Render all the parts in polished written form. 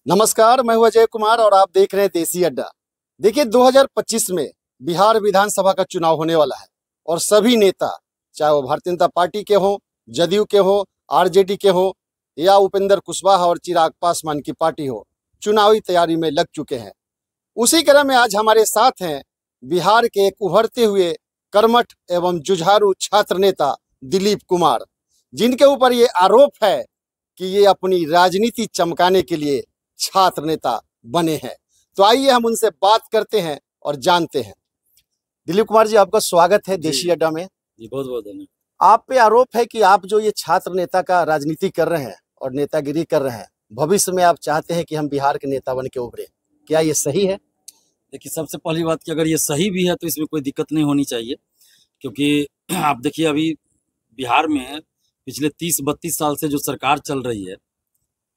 नमस्कार, मैं हूं अजय कुमार और आप देख रहे हैं देसी अड्डा। देखिए 2025 में बिहार विधानसभा का चुनाव होने वाला है और सभी नेता, चाहे वो भारतीय जनता पार्टी के हों, जदयू के हों, आरजेडी के हों या उपेंद्र कुशवाहा और चिराग पासवान की पार्टी हो, चुनावी तैयारी में लग चुके हैं। उसी क्रम में आज हमारे साथ हैं बिहार के एक उभरते हुए कर्मठ एवं जुझारू छात्र नेता दिलीप कुमार, जिनके ऊपर ये आरोप है कि ये अपनी राजनीति चमकाने के लिए छात्र नेता बने हैं। तो आइए हम उनसे बात करते हैं और जानते हैं। दिलीप कुमार जी, आपका स्वागत है देशी अड्डा में। जी बहुत बहुत धन्यवाद। आप पे आरोप है कि आप जो ये छात्र नेता का राजनीति कर रहे हैं और नेतागिरी कर रहे हैं, भविष्य में आप चाहते हैं कि हम बिहार के नेता बन के उभरे, क्या ये सही है? देखिए, सबसे पहली बात कि अगर ये सही भी है तो इसमें कोई दिक्कत नहीं होनी चाहिए, क्योंकि आप देखिए अभी बिहार में पिछले 30-32 साल से जो सरकार चल रही है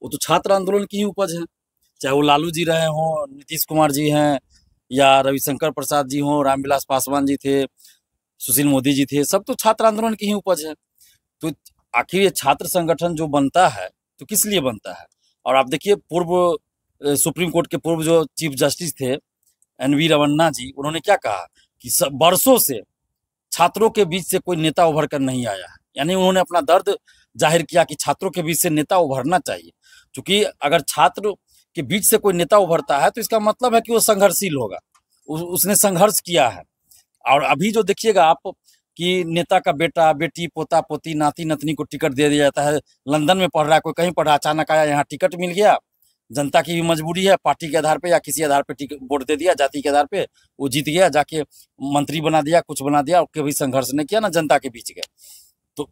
वो तो छात्र आंदोलन की ही उपज है। चाहे वो लालू जी रहे हों, नीतीश कुमार जी हैं, या रविशंकर प्रसाद जी हों, रामविलास पासवान जी थे, सुशील मोदी जी थे, सब तो छात्र आंदोलन की ही उपज है। तो आखिर ये छात्र संगठन जो बनता है तो किस लिए बनता है? और आप देखिए पूर्व सुप्रीम कोर्ट के पूर्व जो चीफ जस्टिस थे एन.वी. रमन्ना जी, उन्होंने क्या कहा कि बरसों से छात्रों के बीच से कोई नेता उभर कर नहीं आया है। यानी उन्होंने अपना दर्द जाहिर किया कि छात्रों के बीच से नेता उभरना चाहिए, क्योंकि अगर छात्र के बीच से कोई नेता उभरता है तो इसका मतलब है कि वो संघर्षशील होगा, उसने संघर्ष किया है। और अभी जो देखिएगा आप कि नेता का बेटा बेटी पोता पोती नाती नतनी को टिकट दे दिया जाता है। लंदन में पढ़ रहा है, कोई कहीं पढ़ रहा, अचानक आया यहाँ टिकट मिल गया। जनता की भी मजबूरी है, पार्टी के आधार पे या किसी आधार पे टिकट वोट दे दिया, जाति के आधार पे वो जीत गया, जाके मंत्री बना दिया, कुछ बना दिया, और कभी संघर्ष नहीं किया ना जनता के बीच गए। तो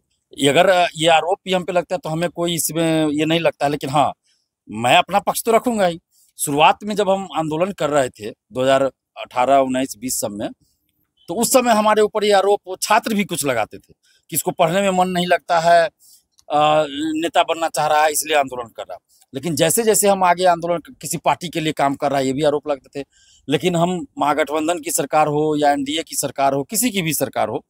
अगर ये आरोप भी हम पे लगता है तो हमें कोई इसमें ये नहीं लगता है, लेकिन हाँ, मैं अपना पक्ष तो रखूंगा ही। शुरुआत में जब हम आंदोलन कर रहे थे 2018, 19, 20 सब में, तो उस समय हमारे ऊपर ये आरोप छात्र भी कुछ लगाते थे कि इसको पढ़ने में मन नहीं लगता है, नेता बनना चाह रहा है इसलिए आंदोलन कर रहा है। लेकिन जैसे जैसे हम आगे आंदोलन किसी पार्टी के लिए काम कर रहा है ये भी आरोप लगते थे। लेकिन हम महागठबंधन की सरकार हो या एनडीए की सरकार हो, किसी की भी सरकार हो,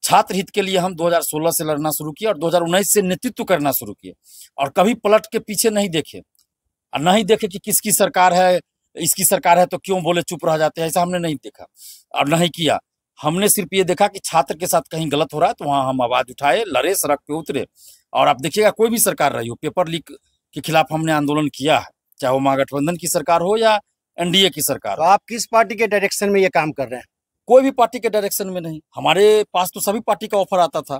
छात्र हित के लिए हम 2016 से लड़ना शुरू किए और 2019 से नेतृत्व करना शुरू किए, और कभी पलट के पीछे नहीं देखे और नहीं देखे कि किसकी सरकार है, इसकी सरकार है तो क्यों बोले चुप रह जाते हैं, ऐसा हमने नहीं देखा और नहीं किया। हमने सिर्फ ये देखा कि छात्र के साथ कहीं गलत हो रहा है तो वहां हम आवाज उठाए, लड़े, सड़क पे उतरे। और आप देखिएगा कोई भी सरकार रही हो, पेपर लीक के खिलाफ हमने आंदोलन किया है, चाहे वो महागठबंधन की सरकार हो या एनडीए की सरकार तो हो। आप किस पार्टी के डायरेक्शन में ये काम कर रहे हैं? कोई भी पार्टी के डायरेक्शन में नहीं, हमारे पास तो सभी पार्टी का ऑफर आता था।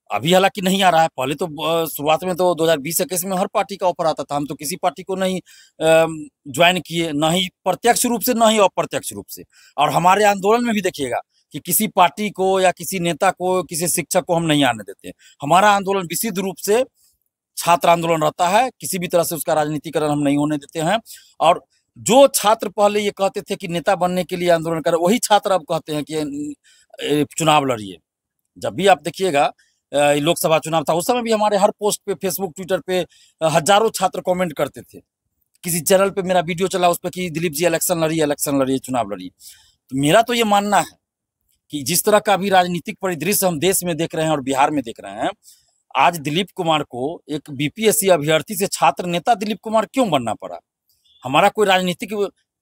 अभी हालांकि नहीं आ रहा है, पहले तो शुरुआत में तो 2020-21 में हर पार्टी का ऑफर आता था। हम तो किसी पार्टी को नहीं ज्वाइन किए, ना ही प्रत्यक्ष रूप से ना ही अप्रत्यक्ष रूप से। और हमारे आंदोलन में भी देखिएगा कि किसी पार्टी को या किसी नेता को, किसी शिक्षक को हम नहीं आने देते। हमारा आंदोलन विशुद्ध रूप से छात्र आंदोलन रहता है, किसी भी तरह से उसका राजनीतिकरण हम नहीं होने देते हैं। और जो छात्र पहले ये कहते थे कि नेता बनने के लिए आंदोलन करें, वही छात्र अब कहते हैं कि चुनाव लड़िए। जब भी आप देखिएगा लोकसभा चुनाव था, उस समय भी हमारे हर पोस्ट पे, फेसबुक, ट्विटर पे हजारों छात्र कमेंट करते थे। किसी चैनल पे मेरा वीडियो चला उस पर कि दिलीप जी इलेक्शन लड़िए, चुनाव लड़िए। तो मेरा तो ये मानना है कि जिस तरह का अभी राजनीतिक परिदृश्य हम देश में देख रहे हैं और बिहार में देख रहे हैं, आज दिलीप कुमार को एक बीपीएससी अभ्यर्थी से छात्र नेता दिलीप कुमार क्यों बनना पड़ा? हमारा कोई राजनीतिक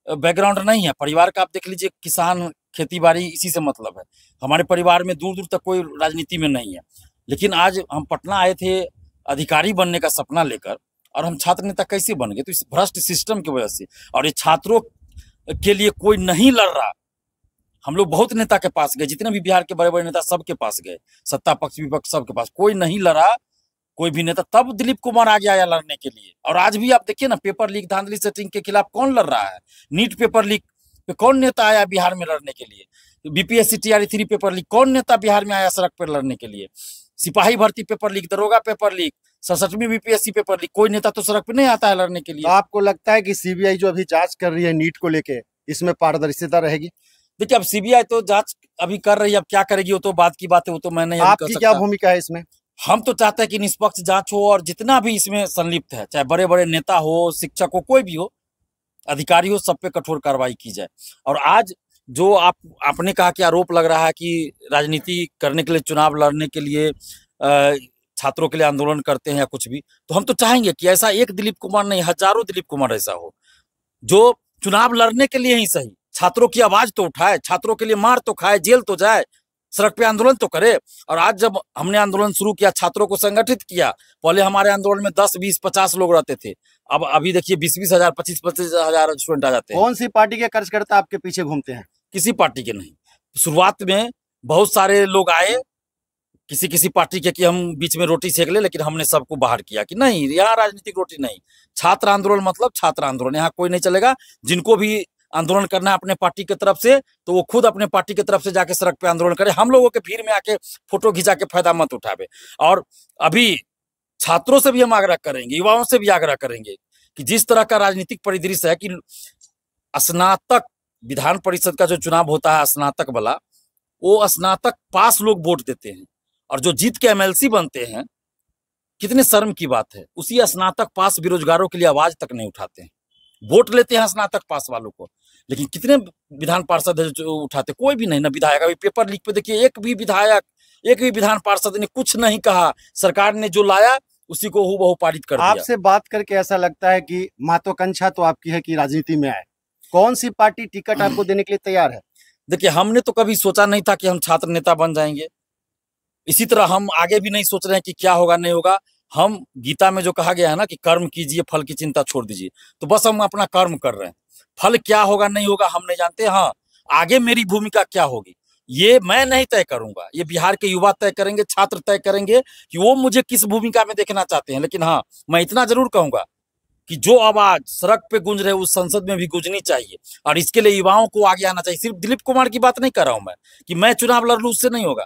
बैकग्राउंड नहीं है, परिवार का आप देख लीजिए, किसान, खेती बाड़ी, इसी से मतलब है। हमारे परिवार में दूर दूर तक कोई राजनीति में नहीं है। लेकिन आज हम पटना आए थे अधिकारी बनने का सपना लेकर, और हम छात्र नेता कैसे बन गए? तो इस भ्रष्ट सिस्टम की वजह से। और ये छात्रों के लिए कोई नहीं लड़ रहा। हम लोग बहुत नेता के पास गए, जितने भी बिहार के बड़े बड़े नेता सबके पास गए, सत्ता पक्ष विपक्ष सबके पास, कोई नहीं लड़ा, कोई भी नेता। तब दिलीप कुमार आगे आया लड़ने के लिए। और आज भी आप देखिए ना, पेपर लीक, धांधली, सेटिंग के खिलाफ कौन लड़ रहा है? नीट पेपर लीक पे कौन नेता आया बिहार में लड़ने के लिए? बीपीएससी टीआरई 3 पेपर लीक, कौन नेता बिहार में आया सड़क पर लड़ने के लिए? सिपाही भर्ती पेपर लीक, दरोगा पेपर लीक, 67वीं बीपीएससी पेपर लीक, कोई नेता तो सड़क पे नहीं आता है लड़ने के लिए। तो आपको लगता है कि सीबीआई जो अभी जांच कर रही है नीट को लेके, इसमें पारदर्शिता रहेगी? देखिए, अब सीबीआई तो जांच अभी कर रही है, अब क्या करेगी वो तो बात की बात है, वो तो मैं नहीं कह आपकी सकता। क्या भूमिका है इसमें? हम तो चाहते हैं कि निष्पक्ष जांच हो, और जितना भी इसमें संलिप्त है, चाहे बड़े बड़े नेता हो, शिक्षक हो, कोई भी हो, अधिकारी हो, सब पे कठोर कार्रवाई की जाए। और आज जो आपने कहा कि आरोप लग रहा है कि राजनीति करने के लिए, चुनाव लड़ने के लिए छात्रों के लिए आंदोलन करते हैं या कुछ भी, तो हम तो चाहेंगे कि ऐसा एक दिलीप कुमार नहीं, हजारों दिलीप कुमार ऐसा हो जो चुनाव लड़ने के लिए ही सही छात्रों की आवाज तो उठाए, छात्रों के लिए मार तो खाए, जेल तो जाए, सड़क पे आंदोलन तो करे। और आज जब हमने आंदोलन शुरू किया, छात्रों को संगठित किया, पहले हमारे आंदोलन में 10, 20, 50 लोग रहते थे, अब अभी देखिए 20-20 हजार, 25-25 हजार स्टूडेंट आ जाते हैं। कौन सी पार्टी के कार्यकर्ता आपके पीछे घूमते हैं? किसी पार्टी के नहीं। शुरुआत में बहुत सारे लोग आए किसी किसी पार्टी के कि हम बीच में रोटी सेक ले, लेकिन हमने सबको बाहर किया कि नहीं, यहाँ राजनीतिक रोटी नहीं। छात्र आंदोलन मतलब छात्र आंदोलन, यहाँ कोई नहीं चलेगा। जिनको भी आंदोलन करना है अपने पार्टी की तरफ से, तो वो खुद अपने पार्टी की तरफ से जाके सड़क पे आंदोलन करे, हम लोगों के भीड़ में आके फोटो खिंचा के फायदा मत उठावे। और अभी छात्रों से भी हम आग्रह करेंगे, युवाओं से भी आग्रह करेंगे कि जिस तरह का राजनीतिक परिदृश्य है कि स्नातक विधान परिषद का जो चुनाव होता है स्नातक वाला, वो स्नातक पास लोग वोट देते हैं, और जो जीत के एमएलसी बनते हैं, कितने शर्म की बात है, उसी स्नातक पास बेरोजगारों के लिए आवाज तक नहीं उठाते हैं। वोट लेते हैं स्नातक पास वालों को, लेकिन कितने विधान पार्षद है जो उठाते? कोई भी नहीं ना विधायक। अभी पेपर लीक पे देखिए, एक भी विधायक, एक भी विधान पार्षद ने कुछ नहीं कहा। सरकार ने जो लाया उसी को हूबहू पारित कर दिया। आपसे बात करके ऐसा लगता है कि महत्वाकांक्षा तो आपकी है कि राजनीति में आए। कौन सी पार्टी टिकट आपको देने के लिए तैयार है? देखिए, हमने तो कभी सोचा नहीं था कि हम छात्र नेता बन जाएंगे। इसी तरह हम आगे भी नहीं सोच रहे हैं कि क्या होगा नहीं होगा। हम गीता में जो कहा गया है ना कि कर्म कीजिए, फल की चिंता छोड़ दीजिए, तो बस हम अपना कर्म कर रहे हैं। फल क्या होगा नहीं होगा हम नहीं जानते। हाँ, आगे मेरी भूमिका क्या होगी ये मैं नहीं तय करूंगा, ये बिहार के युवा तय करेंगे, छात्र तय करेंगे कि वो मुझे किस भूमिका में देखना चाहते हैं। लेकिन हाँ, मैं इतना जरूर कहूंगा कि जो आवाज सड़क पे गूंज रहे उस संसद में भी गूंजनी चाहिए, और इसके लिए युवाओं को आगे आना चाहिए। सिर्फ दिलीप कुमार की बात नहीं कर रहा हूं मैं कि मैं चुनाव लड़ लूं, उससे नहीं होगा,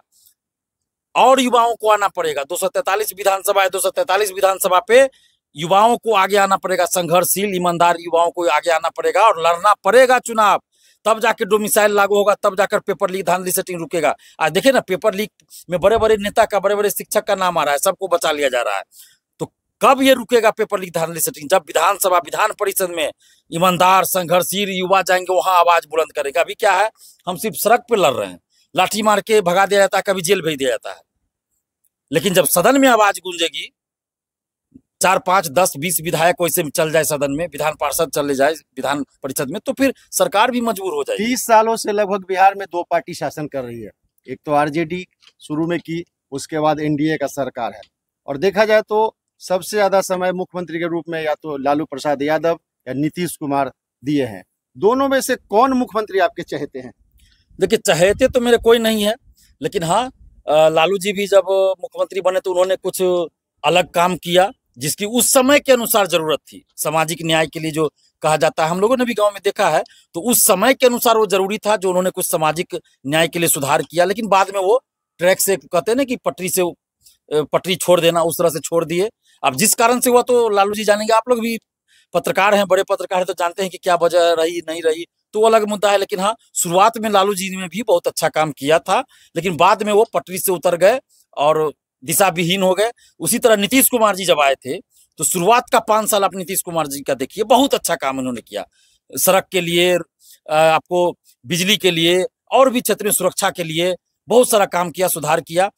और युवाओं को आना पड़ेगा। 243 विधानसभा है, 243 विधानसभा पे युवाओं को आगे आना पड़ेगा, संघर्षशील ईमानदार युवाओं को आगे आना पड़ेगा और लड़ना पड़ेगा चुनाव। तब जाकर डोमिसाइल लागू होगा, तब जाकर पेपर लीक धांधली सेटिंग रुकेगा। आज देखिए ना, पेपर लीक में बड़े बड़े नेता का, बड़े बड़े शिक्षक का नाम आ रहा है, सबको बचा लिया जा रहा है। तो कब ये रुकेगा पेपर लीक धांधली सेटिंग? जब विधानसभा विधान परिषद में ईमानदार संघर्षशील युवा जाएंगे, वहां आवाज बुलंद करेगा। अभी क्या है, हम सिर्फ सड़क पे लड़ रहे हैं, लाठी मार के भगा दिया जाता है, कभी जेल भेज दिया जाता है। लेकिन जब सदन में आवाज गूंजेगी, 4, 5, 10, 20 विधायक वैसे चल जाए सदन में, विधान पार्षद चले जाए विधान परिषद में, तो फिर सरकार भी मजबूर हो जाएगी। 30 सालों से लगभग बिहार में 2 पार्टी शासन कर रही है। एक तो आरजेडी शुरू में की, उसके बाद एनडीए का सरकार है, और देखा जाए तो सबसे ज्यादा समय मुख्यमंत्री के रूप में या तो लालू प्रसाद यादव या नीतीश कुमार दिए हैं। दोनों में से कौन मुख्यमंत्री आपके चहेते हैं? देखिए, चहेते तो मेरे कोई नहीं है, लेकिन हाँ, लालू जी भी जब मुख्यमंत्री बने तो उन्होंने कुछ अलग काम किया जिसकी उस समय के अनुसार जरूरत थी। सामाजिक न्याय के लिए जो कहा जाता है, हम लोगों ने भी गांव में देखा है, तो उस समय के अनुसार वो जरूरी था जो उन्होंने कुछ सामाजिक न्याय के लिए सुधार किया। लेकिन बाद में वो ट्रैक से, कहते हैं ना कि पटरी से पटरी छोड़ देना, उस तरह से छोड़ दिए। अब जिस कारण से हुआ तो लालू जी जानेंगे। आप लोग भी पत्रकार हैं, बड़े पत्रकार हैं, तो जानते हैं कि क्या वजह रही नहीं रही, तो वो अलग मुद्दा है। लेकिन हाँ, शुरुआत में लालू जी ने भी बहुत अच्छा काम किया था, लेकिन बाद में वो पटरी से उतर गए और दिशा विहीन हो गए। उसी तरह नीतीश कुमार जी जब आए थे, तो शुरुआत का 5 साल आप नीतीश कुमार जी का देखिए, बहुत अच्छा काम उन्होंने किया। सड़क के लिए, आपको बिजली के लिए, और भी क्षेत्र में सुरक्षा के लिए बहुत सारा काम किया, सुधार किया।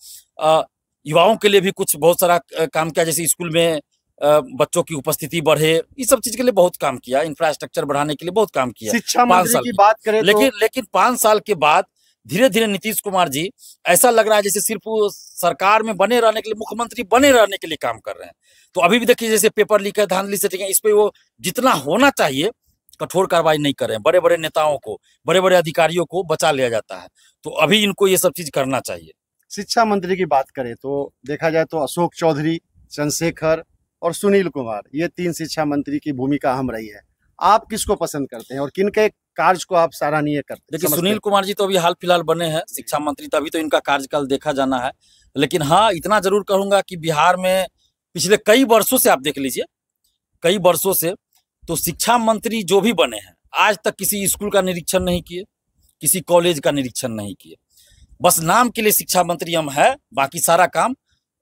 युवाओं के लिए भी कुछ बहुत सारा काम किया, जैसे स्कूल में बच्चों की उपस्थिति बढ़े, इस सब चीज के लिए बहुत काम किया। इंफ्रास्ट्रक्चर बढ़ाने के लिए बहुत काम किया। शिक्षा मंत्री की बात करें लेकिन 5 साल के बाद धीरे धीरे नीतीश कुमार जी, ऐसा लग रहा है जैसे सिर्फ सरकार में बने रहने के लिए, मुख्यमंत्री बने रहने के लिए काम कर रहे हैं। तो अभी भी देखिए, जैसे पेपर लीक है, धांधली सेटिंग है, इस पे वो जितना होना चाहिए कठोर कार्रवाई नहीं कर रहे हैं। बड़े बड़े नेताओं को, बड़े बड़े अधिकारियों को बचा लिया जाता है। तो अभी इनको ये सब चीज करना चाहिए। शिक्षा मंत्री की बात करें तो देखा जाए तो अशोक चौधरी, चंद्रशेखर और सुनील कुमार, ये 3 शिक्षा मंत्री की भूमिका अहम रही है। आप किसको पसंद करते हैं और किनके कार्य को आप सराहनीय करते हैं? देखिए, सुनील कुमार जी तो अभी हाल फिलहाल बने हैं शिक्षा मंत्री, तभी तो इनका कार्यकाल देखा जाना है। लेकिन हाँ, इतना जरूर कहूंगा कि बिहार में पिछले कई वर्षों से, आप देख लीजिए, कई वर्षों से तो शिक्षा मंत्री जो भी बने हैं, आज तक किसी स्कूल का निरीक्षण नहीं किए, किसी कॉलेज का निरीक्षण नहीं किए। बस नाम के लिए शिक्षा मंत्री हम है, बाकी सारा काम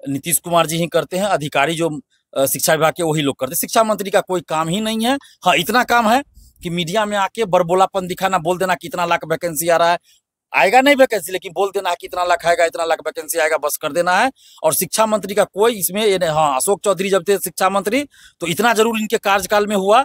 नीतीश कुमार जी ही करते हैं। अधिकारी जो शिक्षा विभाग के वही लोग करते हैं। शिक्षा मंत्री का कोई काम ही नहीं है। हाँ, इतना काम है कि मीडिया में आके बड़बोलापन दिखाना, बोल देना कि इतना लाख वैकेंसी आ रहा है। आएगा नहीं वैकेंसी, लेकिन बोल देना है कि इतना लाख आएगा, इतना लाख वैकेंसी आएगा, बस कर देना है। और शिक्षा मंत्री का कोई इसमें ये नहीं। हाँ, अशोक चौधरी जब थे शिक्षा मंत्री तो इतना जरूर इनके कार्यकाल में हुआ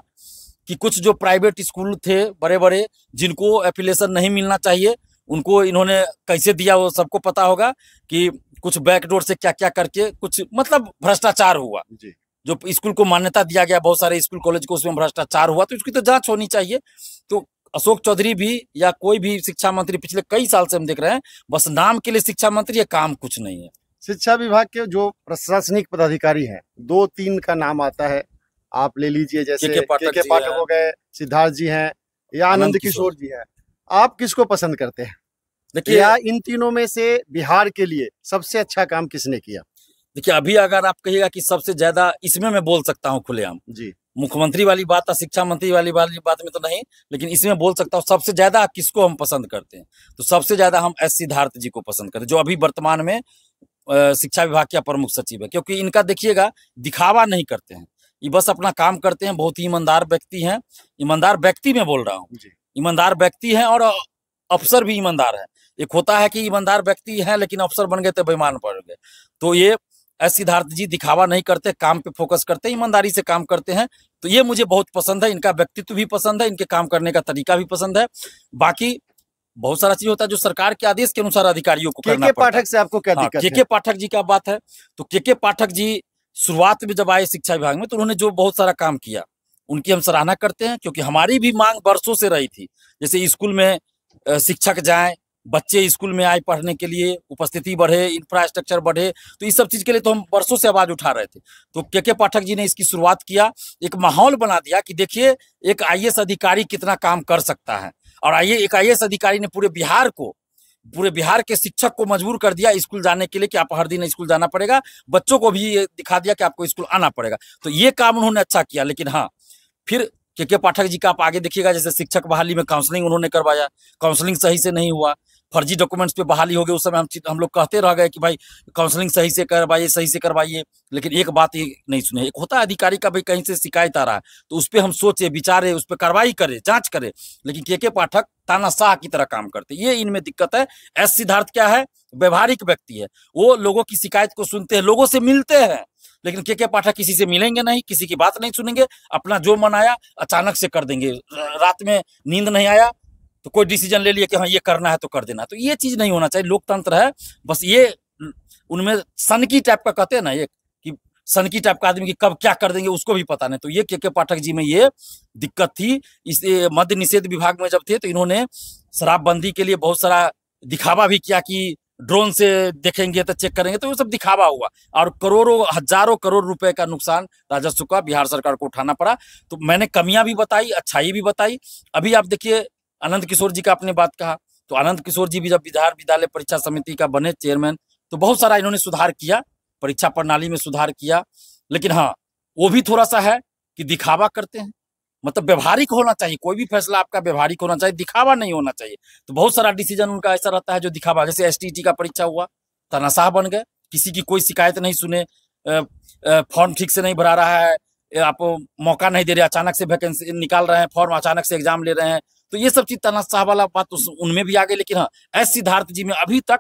कि कुछ जो प्राइवेट स्कूल थे बड़े बड़े, जिनको एफिलिएशन नहीं मिलना चाहिए, उनको इन्होंने कैसे दिया वो सबको पता होगा कि कुछ बैकडोर से क्या क्या करके कुछ मतलब भ्रष्टाचार हुआ जी। जो स्कूल को मान्यता दिया गया, बहुत सारे स्कूल कॉलेज को, उसमें भ्रष्टाचार हुआ, तो उसकी तो जांच होनी चाहिए। तो अशोक चौधरी भी या कोई भी शिक्षा मंत्री पिछले कई साल से हम देख रहे हैं, बस नाम के लिए शिक्षा मंत्री, ये काम कुछ नहीं है। शिक्षा विभाग के जो प्रशासनिक पदाधिकारी हैं, 2-3 का नाम आता है, आप ले लीजिए, जैसे के के पाठक हो गए, सिद्धार्थ जी हैं या आनंद किशोर जी हैं। आप किसको पसंद करते हैं? देखिए, या इन तीनों में से बिहार के लिए सबसे अच्छा काम किसने किया? देखिए अभी अगर आप कहिएगा कि सबसे ज्यादा, इसमें मैं बोल सकता हूँ खुलेआम, जी। मुख्यमंत्री वाली बात, शिक्षा मंत्री वाली बात में तो नहीं, लेकिन इसमें बोल सकता हूँ सबसे ज्यादा किसको हम पसंद करते हैं। तो सबसे ज्यादा हम एस सिद्धार्थ जी को पसंद करते हैं, जो अभी वर्तमान में शिक्षा विभाग के प्रमुख सचिव है। क्योंकि इनका देखिएगा दिखावा नहीं करते हैं, ये बस अपना काम करते हैं। बहुत ही ईमानदार व्यक्ति हैं, ईमानदार व्यक्ति में बोल रहा हूँ, ईमानदार व्यक्ति हैं और अफसर भी ईमानदार है। एक होता है कि ईमानदार व्यक्ति है लेकिन अफसर बन गए तो बेईमान पड़ गए। तो ये एस सिद्धार्थ जी दिखावा नहीं करते, काम पे फोकस करते हैं, ईमानदारी से काम करते हैं। तो ये मुझे बहुत पसंद है, इनका व्यक्तित्व भी पसंद है, इनके काम करने का तरीका भी पसंद है। बाकी बहुत सारा चीज होता है जो सरकार के आदेश के अनुसार अधिकारियों को करना पड़ता है। पाठक से आपको क्या दिक्कत है? के पाठक जी का बात है, तो के पाठक जी शुरुआत में जब आए शिक्षा विभाग में तो उन्होंने जो बहुत सारा काम किया, उनकी हम सराहना करते हैं। क्योंकि हमारी भी मांग वर्षों से रही थी, जैसे स्कूल में शिक्षक जाएं, बच्चे स्कूल में आए पढ़ने के लिए, उपस्थिति बढ़े, इंफ्रास्ट्रक्चर बढ़े, तो इस सब चीज के लिए तो हम वर्षों से आवाज उठा रहे थे। तो के पाठक जी ने इसकी शुरुआत किया, एक माहौल बना दिया कि देखिए एक आईएएस अधिकारी कितना काम कर सकता है। और एक आईएएस अधिकारी ने पूरे बिहार के शिक्षक को मजबूर कर दिया स्कूल जाने के लिए कि आप हर दिन स्कूल जाना पड़ेगा, बच्चों को भी ये दिखा दिया कि आपको स्कूल आना पड़ेगा। तो ये काम उन्होंने अच्छा किया। लेकिन हाँ, फिर के पाठक जी का आप आगे देखिएगा, जैसे शिक्षक बहाली में काउंसलिंग उन्होंने करवाया, काउंसलिंग सही से नहीं हुआ, फर्जी डॉक्यूमेंट्स पे बहाली हो गए। उस समय हम लोग कहते रह गए कि भाई काउंसलिंग सही से करवाइए, लेकिन एक बात ये नहीं सुने। एक होता है अधिकारी का भाई कहीं से शिकायत आ रहा है तो उस पर हम सोचे विचारे, उस पर कार्रवाई करें, जांच करें, लेकिन के पाठक तानाशाह की तरह काम करते, ये इनमें दिक्कत है। एस सिद्धार्थ क्या है, व्यवहारिक व्यक्ति है, वो लोगों की शिकायत को सुनते हैं, लोगों से मिलते हैं। लेकिन के पाठक किसी से मिलेंगे नहीं, किसी की बात नहीं सुनेंगे, अपना जो मन आया अचानक से कर देंगे। रात में नींद नहीं आया तो कोई डिसीजन ले लिया कि हाँ ये करना है तो कर देना। तो ये चीज नहीं होना चाहिए, लोकतंत्र है। बस ये उनमें सनकी टाइप का कहते हैं ना, ये कि सनकी टाइप का आदमी की कब क्या कर देंगे उसको भी पता नहीं। तो ये के पाठक जी में ये दिक्कत थी। इस मद्य निषेध विभाग में जब थे तो इन्होंने शराबबंदी के लिए बहुत सारा दिखावा भी किया कि ड्रोन से देखेंगे तो चेक करेंगे, तो वो सब दिखावा हुआ और करोड़ों हजारों करोड़ रुपए का नुकसान राजस्व का बिहार सरकार को उठाना पड़ा। तो मैंने कमियां भी बताई, अच्छाई भी बताई। अभी आप देखिए आनंद किशोर जी का आपने बात कहा, तो आनंद किशोर जी भी जब बिहार विद्यालय परीक्षा समिति का बने चेयरमैन तो बहुत सारा इन्होंने सुधार किया, परीक्षा प्रणाली में सुधार किया। लेकिन हाँ, वो भी थोड़ा सा है कि दिखावा करते हैं, मतलब व्यवहारिक होना चाहिए, कोई भी फैसला आपका व्यवहारिक होना चाहिए, दिखावा नहीं होना चाहिए। तो बहुत सारा डिसीजन उनका ऐसा रहता है जो दिखावा, जैसे एसटीटी का परीक्षा हुआ, तानाशाह बन गए, किसी की कोई शिकायत नहीं सुने, फॉर्म ठीक से नहीं भरा रहा है, आप मौका नहीं दे रहे, अचानक से वैकेंसी निकाल रहे हैं, फॉर्म अचानक से एग्जाम ले रहे हैं। तो ये सब चीज तानाशाह वाला बात उनमें भी आ गई। लेकिन हाँ, एस सिद्धार्थ जी में अभी तक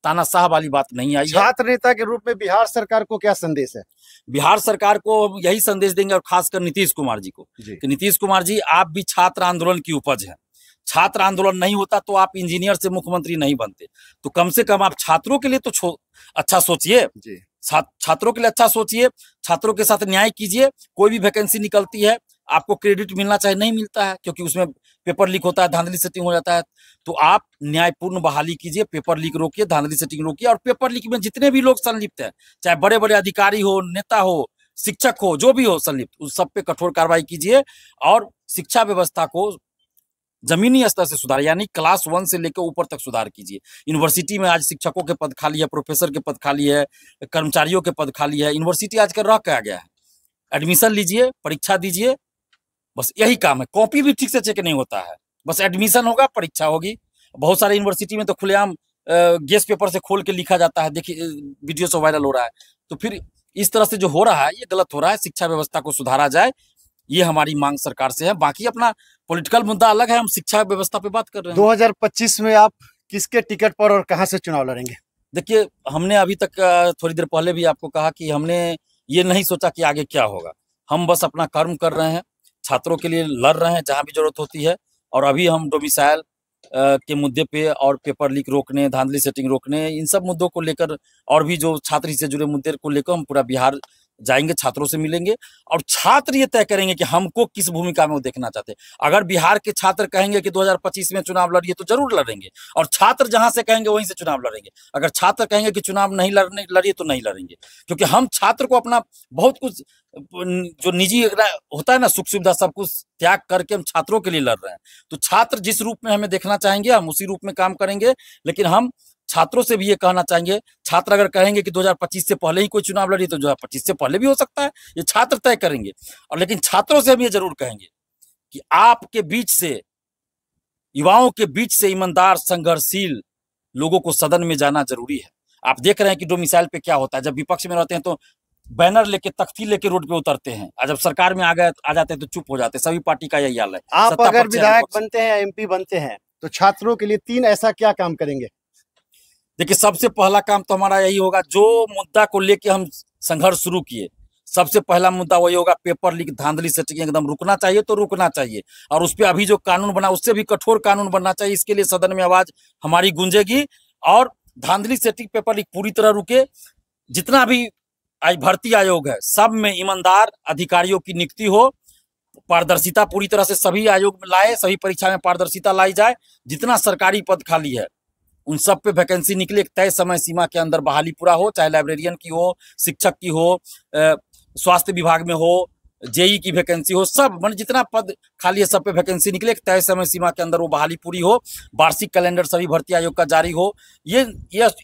तानाशाह वाली बात नहीं आई है। छात्र नेता के रूप में बिहार सरकार को क्या संदेश है? बिहार सरकार को यही संदेश देंगे, और खासकर नीतीश कुमार जी को, कि नीतीश कुमार जी आप भी छात्र आंदोलन की उपज है। छात्र आंदोलन नहीं होता तो आप इंजीनियर से मुख्यमंत्री नहीं बनते। तो कम से कम आप छात्रों के लिए तो अच्छा सोचिए, छात्रों के लिए अच्छा सोचिए, छात्रों के साथ न्याय कीजिए। कोई भी वैकेंसी निकलती है आपको क्रेडिट मिलना चाहिए, नहीं मिलता है क्योंकि उसमें पेपर लीक होता है, धांधली सेटिंग हो जाता है। तो आप न्यायपूर्ण बहाली कीजिए, पेपर लीक रोकिए, धांधली सेटिंग रोकिए। और पेपर लीक में जितने भी लोग संलिप्त हैं, चाहे बड़े बड़े अधिकारी हो, नेता हो, शिक्षक हो, जो भी हो संलिप्त, उस सब पे कठोर कार्रवाई कीजिए। और शिक्षा व्यवस्था को जमीनी स्तर से सुधार, यानी क्लास 1 से लेकर ऊपर तक सुधार कीजिए। यूनिवर्सिटी में आज शिक्षकों के पद खाली है, प्रोफेसर के पद खाली है, कर्मचारियों के पद खाली है। यूनिवर्सिटी आजकल रह क्या गया है, एडमिशन लीजिए, परीक्षा दीजिए, बस यही काम है। कॉपी भी ठीक से चेक नहीं होता है, बस एडमिशन होगा, परीक्षा होगी। बहुत सारे यूनिवर्सिटी में तो खुलेआम गेस्ट पेपर से खोल के लिखा जाता है, देखिए वीडियो से वायरल हो रहा है। तो फिर इस तरह से जो हो रहा है ये गलत हो रहा है। शिक्षा व्यवस्था को सुधारा जाए, ये हमारी मांग सरकार से है। बाकी अपना पॉलिटिकल मुद्दा अलग है, हम शिक्षा व्यवस्था पे बात कर रहे हैं। 2025 में आप किसके टिकट पर और कहाँ से चुनाव लड़ेंगे? देखिए, हमने अभी तक थोड़ी देर पहले भी आपको कहा कि हमने ये नहीं सोचा कि आगे क्या होगा। हम बस अपना कर्म कर रहे हैं, छात्रों के लिए लड़ रहे हैं जहाँ भी जरूरत होती है। और अभी हम डोमिसाइल के मुद्दे पे और पेपर लीक रोकने, धांधली सेटिंग रोकने, इन सब मुद्दों को लेकर और भी जो छात्र से जुड़े मुद्दे को लेकर हम पूरा बिहार जाएंगे, छात्रों से मिलेंगे और छात्र ये तय करेंगे कि हमको किस भूमिका में वो देखना चाहते हैं। अगर बिहार के छात्र कहेंगे कि 2025 में चुनाव लड़िए तो जरूर लड़ेंगे, और छात्र जहां से कहेंगे वहीं से चुनाव लड़ेंगे। अगर छात्र कहेंगे कि चुनाव नहीं लड़िए तो नहीं लड़ेंगे, क्योंकि हम छात्र को अपना बहुत कुछ जो निजी होता है ना, सुख सुविधा सब कुछ त्याग करके हम छात्रों के लिए लड़ रहे हैं। तो छात्र जिस रूप में हमें देखना चाहेंगे हम उसी रूप में काम करेंगे। लेकिन हम छात्रों से भी ये कहना चाहेंगे, छात्र अगर कहेंगे कि 2025 से पहले ही कोई चुनाव लड़ी तो 2025 से पहले भी हो सकता है, ये छात्र तय करेंगे। और लेकिन छात्रों से हम ये जरूर कहेंगे कि आपके बीच से, युवाओं के बीच से ईमानदार संघर्षशील लोगों को सदन में जाना जरूरी है। आप देख रहे हैं कि डोमिसाइल पे क्या होता है, जब विपक्ष में रहते हैं तो बैनर लेके, तख्ती लेके रोड पे उतरते हैं, और जब सरकार में आ जाते हैं तो चुप हो जाते हैं। सभी पार्टी का यही हाल है। आप अगर विधायक बनते हैं, एमपी बनते हैं, तो छात्रों के लिए 3 ऐसा क्या काम करेंगे? देखिए, सबसे पहला काम तो हमारा यही होगा, जो मुद्दा को लेके हम संघर्ष शुरू किए, सबसे पहला मुद्दा वही होगा, पेपर लीक, धांधली सेटिंग एकदम रुकना चाहिए तो रुकना चाहिए। और उस पर अभी जो कानून बना उससे भी कठोर कानून बनना चाहिए। इसके लिए सदन में आवाज हमारी गूंजेगी। और धांधली सेटिंग, पेपर लीक पूरी तरह रुके। जितना भी आज भर्ती आयोग है, सब में ईमानदार अधिकारियों की नियुक्ति हो, पारदर्शिता पूरी तरह से सभी आयोग में लाए, सभी परीक्षा में पारदर्शिता लाई जाए। जितना सरकारी पद खाली है उन सब पे वैकेंसी निकले, एक तय समय सीमा के अंदर बहाली पूरा हो, चाहे लाइब्रेरियन की हो, शिक्षक की हो, स्वास्थ्य विभाग में हो, जेई की वैकेंसी हो, सब मतलब जितना पद खाली है सब पे वैकेंसी निकले, एक तय समय सीमा के अंदर वो बहाली पूरी हो। वार्षिक कैलेंडर सभी भर्ती आयोग का जारी हो। ये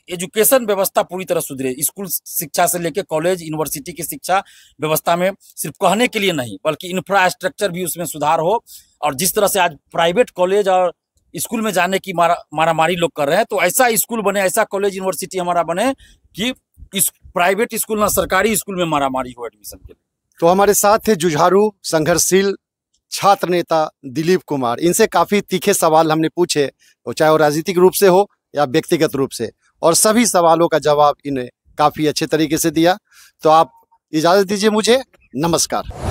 एजुकेशन व्यवस्था पूरी तरह सुधरे। स्कूल शिक्षा से लेकर कॉलेज यूनिवर्सिटी की शिक्षा व्यवस्था में सिर्फ कहने के लिए नहीं, बल्कि इंफ्रास्ट्रक्चर भी उसमें सुधार हो। और जिस तरह से आज प्राइवेट कॉलेज और स्कूल में जाने की मारामारी लोग कर रहे हैं, तो ऐसा स्कूल बने, ऐसा कॉलेज यूनिवर्सिटी हमारा बने कि इस प्राइवेट स्कूल ना सरकारी स्कूल में मारामारी हो एडमिशन के लिए। तो हमारे साथ थे जुझारू संघर्षशील छात्र नेता दिलीप कुमार। इनसे काफी तीखे सवाल हमने पूछे, चाहे वो राजनीतिक रूप से हो या व्यक्तिगत रूप से, और सभी सवालों का जवाब इन्हें काफी अच्छे तरीके से दिया। तो आप इजाजत दीजिए मुझे। नमस्कार।